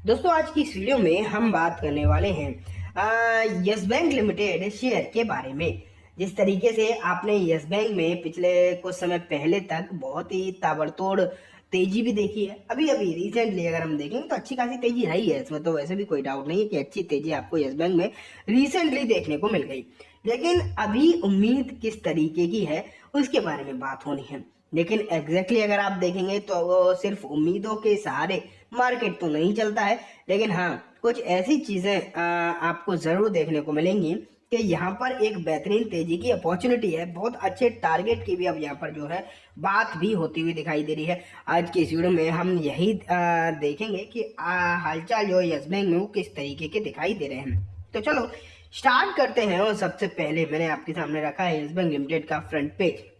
दोस्तों आज की इस वीडियो में हम बात करने वाले हैं यस बैंक लिमिटेड शेयर के बारे में। जिस तरीके से आपने यस बैंक में पिछले कुछ समय पहले तक बहुत ही ताबड़तोड़ तेजी भी देखी है। अभी अभी रिसेंटली अगर हम देखेंगे तो अच्छी खासी तेजी रही है, इसमें तो वैसे भी कोई डाउट नहीं है कि अच्छी तेजी आपको यस बैंक में रिसेंटली देखने को मिल गई। लेकिन अभी उम्मीद किस तरीके की है उसके बारे में बात होनी है। लेकिन एग्जैक्टली अगर आप देखेंगे तो वो सिर्फ उम्मीदों के सहारे मार्केट तो नहीं चलता है। लेकिन हाँ, कुछ ऐसी चीजें आपको जरूर देखने को मिलेंगी कि यहाँ पर एक बेहतरीन तेजी की अपॉर्चुनिटी है। बहुत अच्छे टारगेट की भी अब यहाँ पर जो है बात भी होती हुई दिखाई दे रही है। आज की इस वीडियो में हम यही देखेंगे कि हालचाल जो है यस बैंक में वो किस तरीके के दिखाई दे रहे हैं। तो चलो स्टार्ट करते हैं। और सबसे पहले मैंने आपके सामने रखा है यस बैंक लिमिटेड का फ्रंट पेज।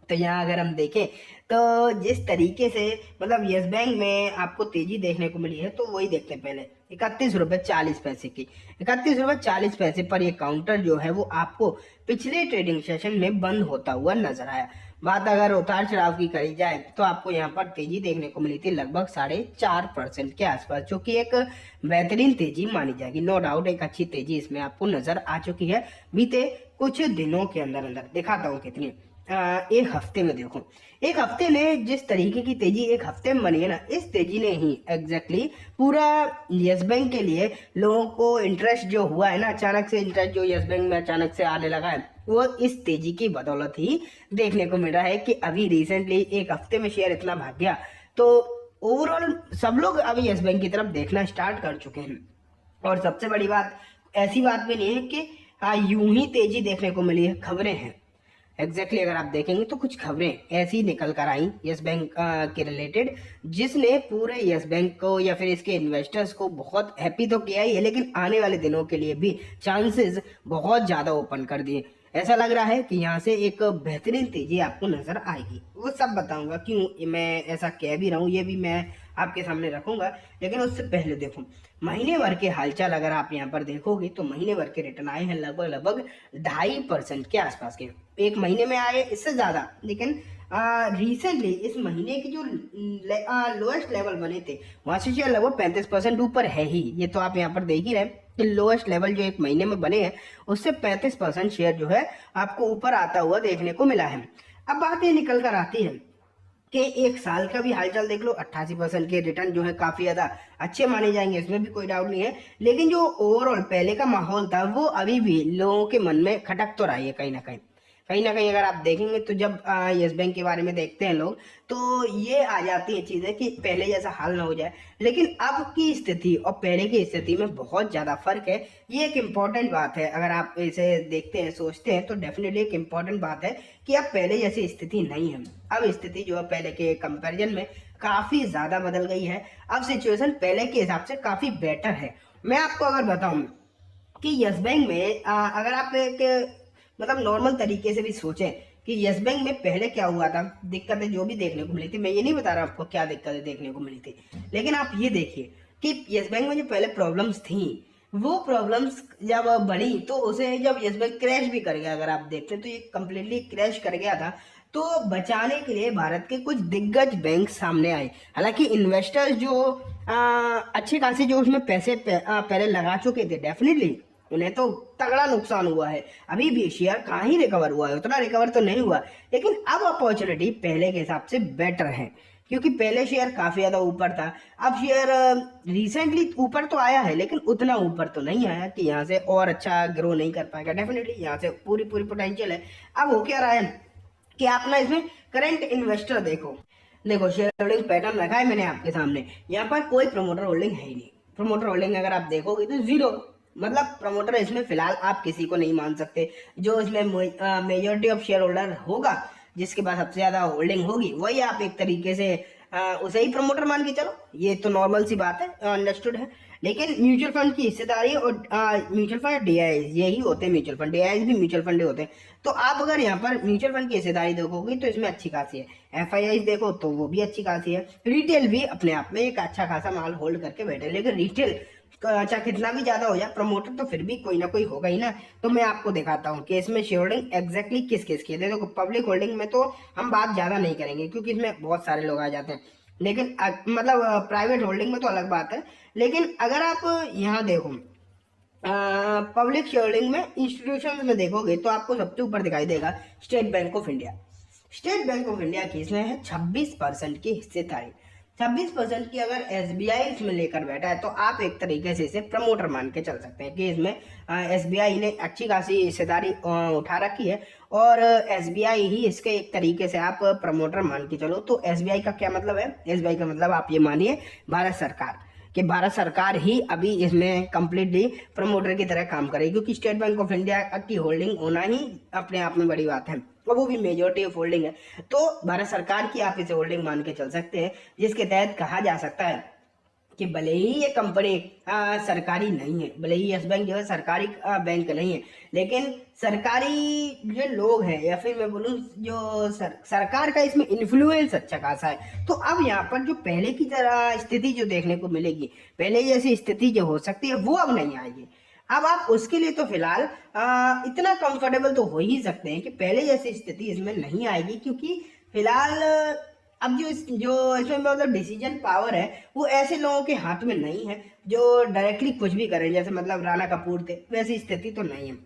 तो यहाँ अगर हम देखें तो जिस तरीके से मतलब यस बैंक में आपको तेजी देखने को मिली है तो वही देखते हैं। पहले 31 रुपये 40 पैसे की 31 रुपये 40 पैसे पर ये काउंटर जो है वो आपको पिछले ट्रेडिंग सेशन में बंद होता हुआ नजर आया। बात अगर उतार चढ़ाव की करी जाए तो आपको यहाँ पर तेजी देखने को मिली थी लगभग 4.5% के आसपास, जो कि एक बेहतरीन तेजी मानी जाएगी। नो डाउट एक अच्छी तेजी इसमें आपको नजर आ चुकी है बीते कुछ दिनों के अंदर अंदर। दिखाता हूँ कितनी एक हफ्ते में देखो। एक हफ्ते ने जिस तरीके की तेजी एक हफ्ते में बनी है ना, इस तेजी ने ही एग्जैक्टली पूरा यस बैंक के लिए लोगों को इंटरेस्ट जो हुआ है ना, अचानक से इंटरेस्ट जो यस बैंक में अचानक से आने लगा है वो इस तेजी की बदौलत ही देखने को मिल रहा है कि अभी रिसेंटली एक हफ्ते में शेयर इतना भाग गया। तो ओवरऑल सब लोग अभी यस बैंक की तरफ देखना स्टार्ट कर चुके हैं। और सबसे बड़ी बात ऐसी बात भी नहीं है कि यूं ही तेजी देखने को मिली है, खबरें हैं। अगर आप देखेंगे तो कुछ खबरें ऐसी निकल कर आई यस बैंक के रिलेटेड, जिसने पूरे यस बैंक को या फिर इसके इन्वेस्टर्स को बहुत हैप्पी तो किया ही है, लेकिन आने वाले दिनों के लिए भी चांसेस बहुत ज़्यादा ओपन कर दिए। ऐसा लग रहा है कि यहाँ से एक बेहतरीन तेजी आपको नजर आएगी। वो सब बताऊंगा क्यों मैं ऐसा कह भी रहा हूँ, ये भी मैं आपके सामने रखूंगा। लेकिन उससे पहले देखो महीने भर के हालचाल अगर आप यहाँ पर देखोगे तो महीने भर के रिटर्न आए हैं लगभग लगभग 2.5% के आसपास के। एक महीने में आए इससे ज्यादा, लेकिन रिसेंटली इस महीने के जो लोएस्ट लेवल बने थे वहां से शेयर लगभग 35% ऊपर है ही। ये तो आप यहाँ पर देख ही रहे कि लोएस्ट लेवल जो एक महीने में बने हैं उससे 35% शेयर जो है आपको ऊपर आता हुआ देखने को मिला है। अब बात ये निकल कर आती है कि एक साल का भी हालचाल देख लो, 88% के रिटर्न जो है काफी ज्यादा अच्छे माने जाएंगे, इसमें भी कोई डाउट नहीं है। लेकिन जो ओवरऑल पहले का माहौल था वो अभी भी लोगों के मन में खटक तो रहा है कहीं ना कहीं। कहीं ना कहीं अगर आप देखेंगे तो जब यस बैंक के बारे में देखते हैं लोग तो ये आ जाती है चीजें कि पहले जैसा हाल ना हो जाए। लेकिन अब की स्थिति और पहले की स्थिति में बहुत ज्यादा फर्क है। ये एक इम्पॉर्टेंट बात है। अगर आप इसे देखते हैं सोचते हैं तो डेफिनेटली एक इम्पॉर्टेंट बात है कि अब पहले जैसी स्थिति नहीं है। अब स्थिति जो है पहले के कंपैरिजन में काफी ज्यादा बदल गई है। अब सिचुएशन पहले के हिसाब से काफी बेटर है। मैं आपको अगर बताऊं कि यस बैंक में अगर आप एक मतलब नॉर्मल तरीके से भी सोचें कि यस बैंक में पहले क्या हुआ था, दिक्कतें जो भी देखने को मिली थी, मैं ये नहीं बता रहा आपको क्या दिक्कतें देखने को मिली थी, लेकिन आप ये देखिए कि यस बैंक में जो पहले प्रॉब्लम्स थी वो प्रॉब्लम्स जब बढ़ी तो उसे जब यस बैंक क्रैश भी कर गया, अगर आप देखते हैं तो ये कंप्लीटली क्रैश कर गया था। तो बचाने के लिए भारत के कुछ दिग्गज बैंक सामने आए। हालांकि इन्वेस्टर्स जो अच्छे खासे जो उसमें पैसे पहले लगा चुके थे, डेफिनेटली उन्हें तो तगड़ा नुकसान हुआ है। अभी भी शेयर कहाँ ही रिकवर हुआ है, उतना रिकवर तो नहीं हुआ। लेकिन अब अपॉर्चुनिटी पहले के हिसाब से बेटर है, क्योंकि पहले शेयर काफी ज्यादा ऊपर था। अब शेयर रिसेंटली ऊपर तो आया है लेकिन उतना ऊपर तो नहीं आया कि यहाँ से और अच्छा ग्रो नहीं कर पाएगा। डेफिनेटली यहाँ से पूरी पूरी पोटेंशियल है। अब हो क्या रहा है कि आप ना इसमें करंट इन्वेस्टर देखो। देखो शेयर होल्डिंग पैटर्न रखा है मैंने आपके सामने। यहाँ पर कोई प्रमोटर होल्डिंग है ही नहीं। प्रमोटर होल्डिंग अगर आप देखोगे तो जीरो, मतलब प्रमोटर इसमें फिलहाल आप किसी को नहीं मान सकते। जो इसमें मेजोरिटी ऑफ शेयर होल्डर होगा, जिसके पास सबसे ज्यादा होल्डिंग होगी, वही आप एक तरीके से उसे ही प्रमोटर मान के चलो। ये तो नॉर्मल सी बात है, अंडरस्टूड है। लेकिन म्यूचुअल फंड की हिस्सेदारी और म्यूचुअल फंड डीआईएस यही होते हैं। म्यूचुअल फंड डीआईएस भी म्यूचुअल फंड होते हैं। तो आप अगर यहाँ पर म्यूचुअल फंड की हिस्सेदारी देखोगे तो इसमें अच्छी खासी है। एफआईआई देखो तो वो भी अच्छी खासी है। रिटेल भी अपने आप में एक अच्छा खासा माल होल्ड करके बैठे, लेकिन रिटेल अच्छा कितना भी ज्यादा हो जाए प्रमोटर तो फिर भी कोई ना कोई होगा ही ना। तो मैं आपको दिखाता हूँ कि इसमें शेयर होल्डिंग एग्जैक्टली किस किस की है। देखो पब्लिक होल्डिंग में तो हम बात ज्यादा नहीं करेंगे क्योंकि इसमें बहुत सारे लोग आ जाते हैं। लेकिन मतलब प्राइवेट होल्डिंग में तो अलग बात है। लेकिन अगर आप यहाँ देखो पब्लिक शेयरिंग में इंस्टीट्यूशन में देखोगे तो आपको सबसे ऊपर दिखाई देगा state bank of India. State bank of India की इसमें है 26% की हिस्सेदारी। 26% की अगर एसबीआई इसमें लेकर बैठा है तो आप एक तरीके से इसे प्रमोटर मान के चल सकते हैं कि इसमें एसबीआई ने अच्छी खासी हिस्सेदारी उठा रखी है और एसबीआई ही इसके एक तरीके से आप प्रमोटर मान के चलो। तो एसबीआई का क्या मतलब है? एसबीआई का मतलब आप ये मानिए भारत सरकार, कि भारत सरकार ही अभी इसमें कंप्लीटली प्रमोटर की तरह काम करेगी, क्योंकि स्टेट बैंक ऑफ इंडिया की होल्डिंग होना ही अपने आप में बड़ी बात है और वो भी मेजोरिटी ऑफ होल्डिंग है। तो भारत सरकार की आप इसे होल्डिंग मान के चल सकते हैं, जिसके तहत कहा जा सकता है कि भले ही ये कंपनी सरकारी नहीं है, भले ही यस बैंक जो है सरकारी बैंक नहीं है, लेकिन सरकारी जो लोग हैं या फिर मैं बोलूँ जो सरकार का इसमें इन्फ्लुएंस अच्छा खासा है। तो अब यहाँ पर जो पहले की तरह स्थिति जो देखने को मिलेगी, पहले जैसी स्थिति जो हो सकती है वो अब नहीं आएगी। अब आप उसके लिए तो फिलहाल इतना कंफर्टेबल तो हो ही सकते हैं कि पहले जैसी स्थिति इसमें नहीं आएगी, क्योंकि फिलहाल अब जो इसमें मतलब डिसीजन पावर है वो ऐसे लोगों के हाथ में नहीं है जो डायरेक्टली कुछ भी करें, जैसे मतलब राणा कपूर थे, वैसी स्थिति तो नहीं है।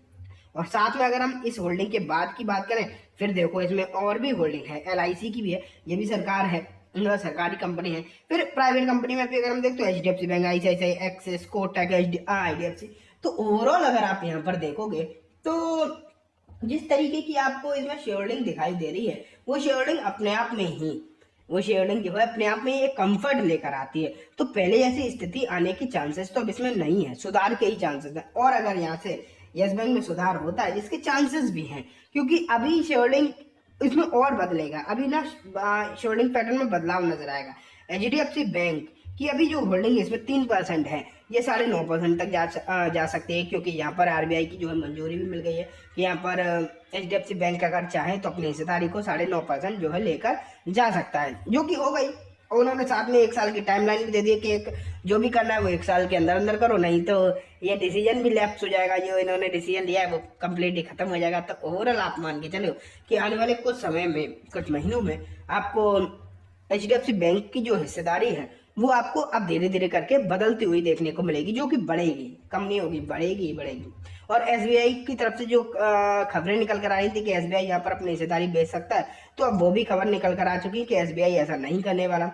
और साथ में अगर हम इस होल्डिंग के बाद की बात करें, फिर देखो इसमें और भी होल्डिंग है, एलआईसी की भी है, ये भी सरकार है, सरकारी कंपनी है। फिर प्राइवेट कंपनी में भी अगर हम देखते तो HDFC bank, ICICI, axis, Kotak, IDFC. तो ओवरऑल अगर आप यहाँ पर देखोगे तो जिस तरीके की आपको इसमें शेयरहोल्डिंग दिखाई दे रही है वो शेयरहोल्डिंग अपने आप में ही, वो शेयरहोल्डिंग जो है अपने आप में एक कंफर्ट लेकर आती है। तो पहले जैसी स्थिति आने की चांसेस तो अब इसमें नहीं है, सुधार के ही चांसेस है। और अगर यहाँ से यस बैंक में सुधार होता है, जिसके चांसेस भी हैं, क्योंकि अभी शेयरहोल्डिंग इसमें और बदलेगा, अभी ना शेयरहोल्डिंग पैटर्न में बदलाव नजर आएगा। एचडीएफसी बैंक की अभी जो होल्डिंग है इसमें 3% है, ये 9.5% तक जा सकती है, क्योंकि यहाँ पर आरबीआई की जो है मंजूरी भी मिल गई है कि यहाँ पर एचडीएफसी बैंक अगर चाहे तो अपनी हिस्सेदारी को 9.5% जो है लेकर जा सकता है, जो कि हो गई। और उन्होंने साथ में 1 साल की टाइमलाइन भी दे दी कि जो भी करना है वो 1 साल के अंदर अंदर करो, नहीं तो ये डिसीजन भी लैप्स हो जाएगा, जो इन्होंने डिसीजन लिया है वो कम्प्लीटली खत्म हो जाएगा। तो ओवरऑल आप मान के चलो कि आने वाले कुछ समय में, कुछ महीनों में आपको एचडीएफसी बैंक की जो हिस्सेदारी है वो आपको अब धीरे धीरे करके बदलती हुई देखने को मिलेगी, जो कि बढ़ेगी, कम नहीं होगी, बढ़ेगी बढ़ेगी। और एसबीआई की तरफ से जो खबरें निकल कर आ रही थी कि एसबीआई यहाँ पर अपनी हिस्सेदारी बेच सकता है, तो अब वो भी खबर निकल कर आ चुकी है कि एसबीआई ऐसा नहीं करने वाला।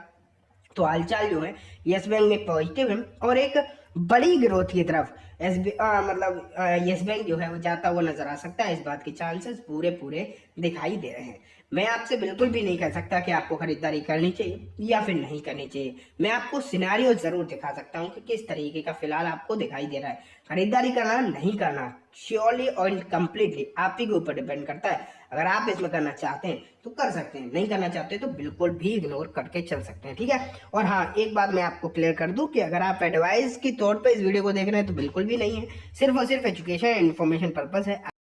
तो हालचाल जो है यस बैंक में पॉजिटिव है और एक बड़ी ग्रोथ की तरफ मतलब यस बैंक जो है वो जाता हुआ नजर आ सकता है। इस बात के चांसेस पूरे पूरे दिखाई दे रहे हैं। मैं आपसे बिल्कुल भी नहीं कह सकता कि आपको खरीदारी करनी चाहिए या फिर नहीं करनी चाहिए, मैं आपको सिनेरियो जरूर दिखा सकता हूँ कि किस तरीके का फिलहाल आपको दिखाई दे रहा है। खरीदारी करना नहीं करना श्योरली और कंप्लीटली आप ही के ऊपर डिपेंड करता है। अगर आप इसमें करना चाहते हैं तो कर सकते हैं, नहीं करना चाहते तो बिल्कुल भी इग्नोर करके चल सकते हैं, ठीक है। और हाँ, एक बात मैं आपको क्लियर कर दूं कि अगर आप एडवाइस की तौर पे इस वीडियो को देख रहे हैं तो बिल्कुल भी नहीं है, सिर्फ और सिर्फ एजुकेशन एंड इन्फॉर्मेशन पर्पस है।